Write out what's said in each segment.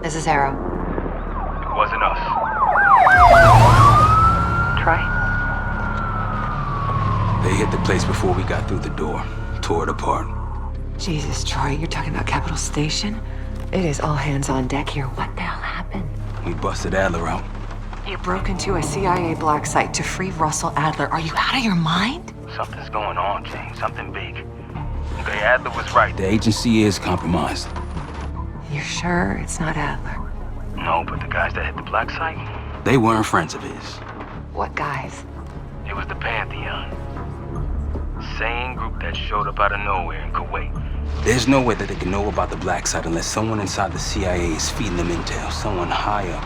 This is Arrow. It wasn't us. Troy? They hit the place before we got through the door. Tore it apart. Jesus, Troy, you're talking about Capitol Station? It is all hands on deck here. What the hell happened? We busted Adler out. You broke into a CIA black site to free Russell Adler. Are you out of your mind? Something's going on, James. Something big. Okay, Adler was right. The agency is compromised. You're sure it's not Adler? No, but the guys that hit the black site? They weren't friends of his. What guys? It was the Pantheon. Same group that showed up out of nowhere in Kuwait. There's no way that they can know about the black site unless someone inside the CIA is feeding them intel. Someone high up.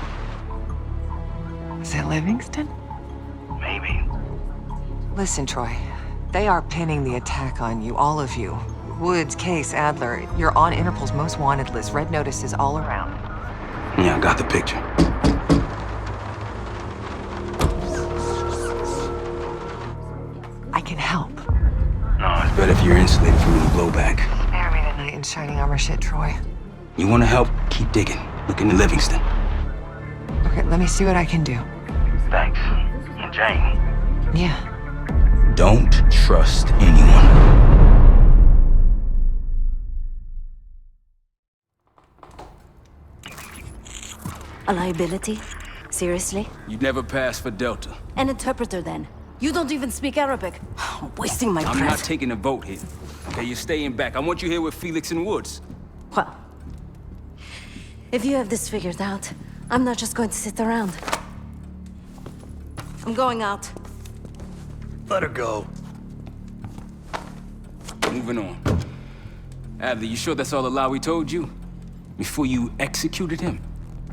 Is it Livingston? Maybe. Listen, Troy. They are pinning the attack on you, all of you. Woods, Case, Adler. You're on Interpol's most wanted list. Red notices all around. Yeah, I got the picture. I can help. No, it's But if you're insulated from any blowback, Spare me the knight in shining armor shit, Troy. you want to help, keep digging. Look into Livingston. Okay, let me see what I can do. Thanks. And Jane. Yeah. Don't trust anyone. A liability? Seriously? You'd never pass for Delta. An interpreter then? You don't even speak Arabic. I'm wasting my I'm breath. not taking a vote here. Okay, you're staying back. I want you here with Felix and Woods. Well, if you have this figured out, I'm not just going to sit around. I'm going out. Let her go. Moving on. Adler, you sure that's all the lie we told you? Before you executed him?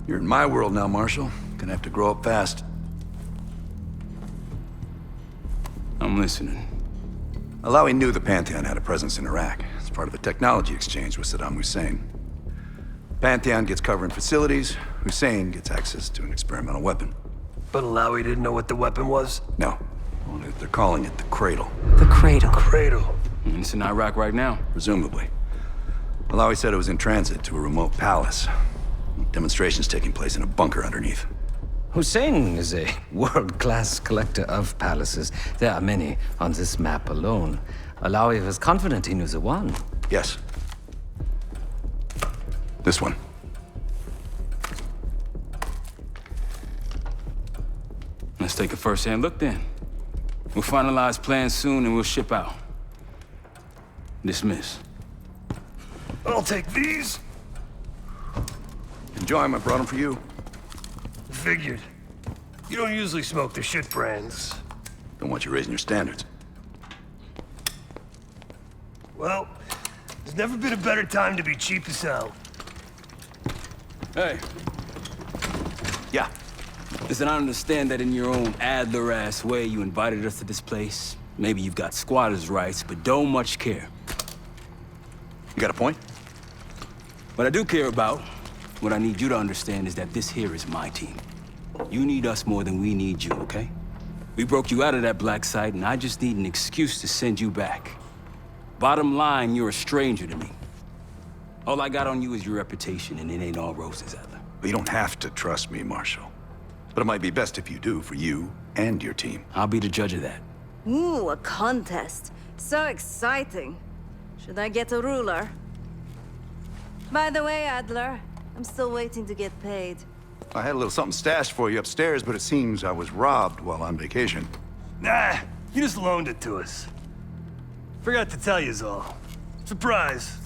You're in my world now, Marshal. Gonna have to grow up fast. I'm listening. Alawi knew the Pantheon had a presence in Iraq. It's part of a technology exchange with Saddam Hussein. Pantheon gets cover in facilities. Hussein gets access to an experimental weapon. But Alawi didn't know what the weapon was? No. Only that they're calling it the Cradle. The Cradle. Cradle. And it's in Iraq right now. Presumably. Alawi said it was in transit to a remote palace. Demonstrations taking place in a bunker underneath. Hussein is a world-class collector of palaces. There are many on this map alone. Alawi was confident he knew the one. Yes. This one. Let's take a first-hand look then. We'll finalize plans soon and we'll ship out. Dismiss. I'll take these. Enjoy them. I brought them for you. Figured. You don't usually smoke the shit brands. Don't want you raising your standards. Well, there's never been a better time to be cheap as hell. Hey, Yeah. listen, I understand that in your own Adler-ass way you invited us to this place. Maybe you've got squatters' rights, but don't much care. You got a point? What I do care about, what I need you to understand is that this here is my team. You need us more than we need you, okay? We broke you out of that black site, and I just need an excuse to send you back. Bottom line, you're a stranger to me. All I got on you is your reputation, and it ain't all roses, Adler. But you don't have to trust me, Marshal. But it might be best if you do, for you and your team. I'll be the judge of that. Ooh, a contest. So exciting. Should I get a ruler? By the way, Adler, I'm still waiting to get paid. I had a little something stashed for you upstairs, but it seems I was robbed while on vacation. Nah, you just loaned it to us. Forgot to tell yous all. Surprise.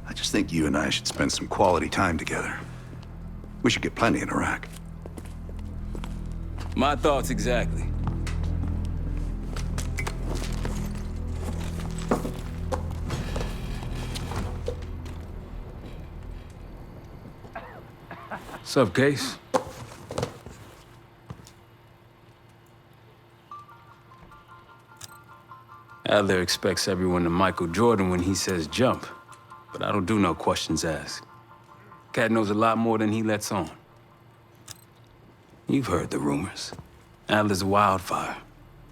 I just think you and I should spend some quality time together. We should get plenty in Iraq. My thoughts exactly. Sup, Case? Adler expects everyone to Michael Jordan when he says jump, but I don't do no questions asked. Cat knows a lot more than he lets on. You've heard the rumors. Adler's a wildfire.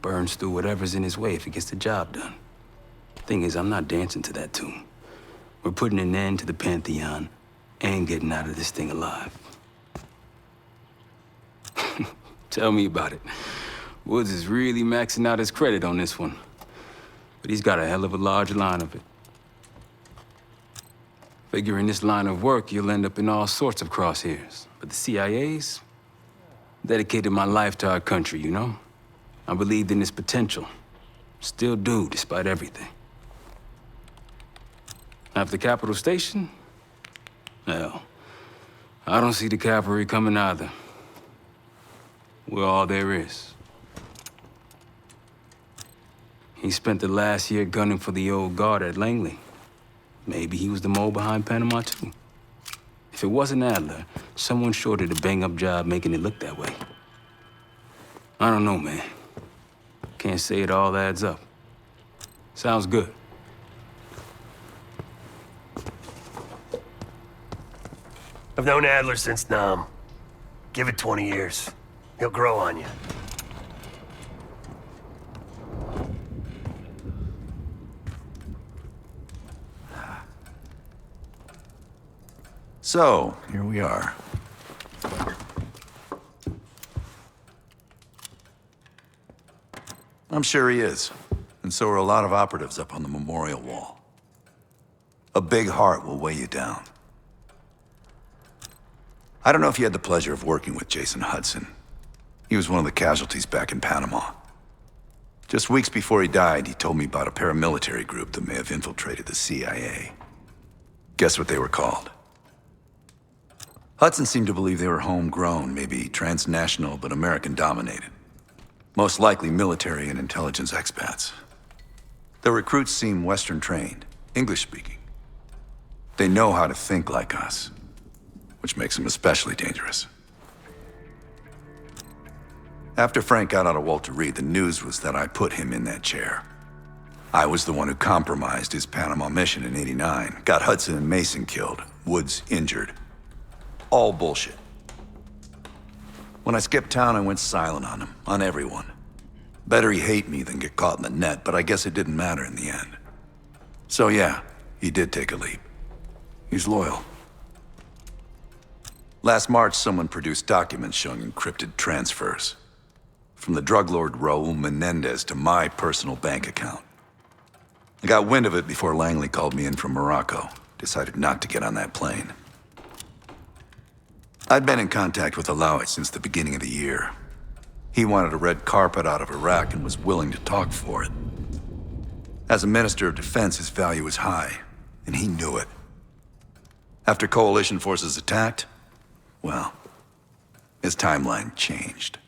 Burns through whatever's in his way if he gets the job done. Thing is, I'm not dancing to that tune. We're putting an end to the Pantheon and getting out of this thing alive. Tell me about it. Woods is really maxing out his credit on this one. But he's got a hell of a large line of it. Figure in this line of work, you'll end up in all sorts of crosshairs. But the CIA's dedicated my life to our country, you know? I believed in its potential. Still do, despite everything. After Capital Station? Well, I don't see the cavalry coming either. We're all there is. He spent the last year gunning for the old guard at Langley. Maybe he was the mole behind Panama, too. If it wasn't Adler, someone sure did a bang-up job making it look that way. I don't know, man. Can't say it all adds up. Sounds good. I've known Adler since Nam. Give it 20 years. He'll grow on you. So, here we are. I'm sure he is. And so are a lot of operatives up on the memorial wall. A big heart will weigh you down. I don't know if you had the pleasure of working with Jason Hudson. He was one of the casualties back in Panama. Just weeks before he died, he told me about a paramilitary group that may have infiltrated the CIA. Guess what they were called? Hudson seemed to believe they were homegrown, maybe transnational, but American-dominated. Most likely military and intelligence expats. The recruits seem Western-trained, English-speaking. They know how to think like us, which makes them especially dangerous. After Frank got out of Walter Reed, the news was that I put him in that chair. I was the one who compromised his Panama mission in '89, got Hudson and Mason killed, Woods injured. All bullshit. When I skipped town, I went silent on him, on everyone. Better he hate me than get caught in the net, but I guess it didn't matter in the end. So yeah, he did take a leap. He's loyal. Last March, someone produced documents showing encrypted transfers. From the drug lord Raul Menendez to my personal bank account. I got wind of it before Langley called me in from Morocco. Decided not to get on that plane. I'd been in contact with Alawi since the beginning of the year. He wanted a red carpet out of Iraq and was willing to talk for it. As a Minister of Defense, his value was high, and he knew it. After coalition forces attacked, well, his timeline changed.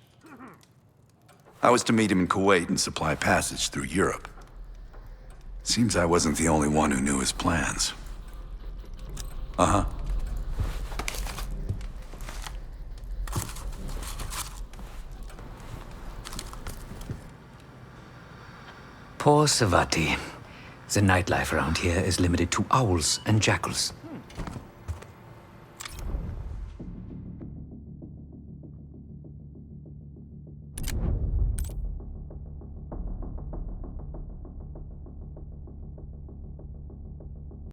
I was to meet him in Kuwait and supply passage through Europe. Seems I wasn't the only one who knew his plans. Uh-huh. Poor Savati. The nightlife around here is limited to owls and jackals.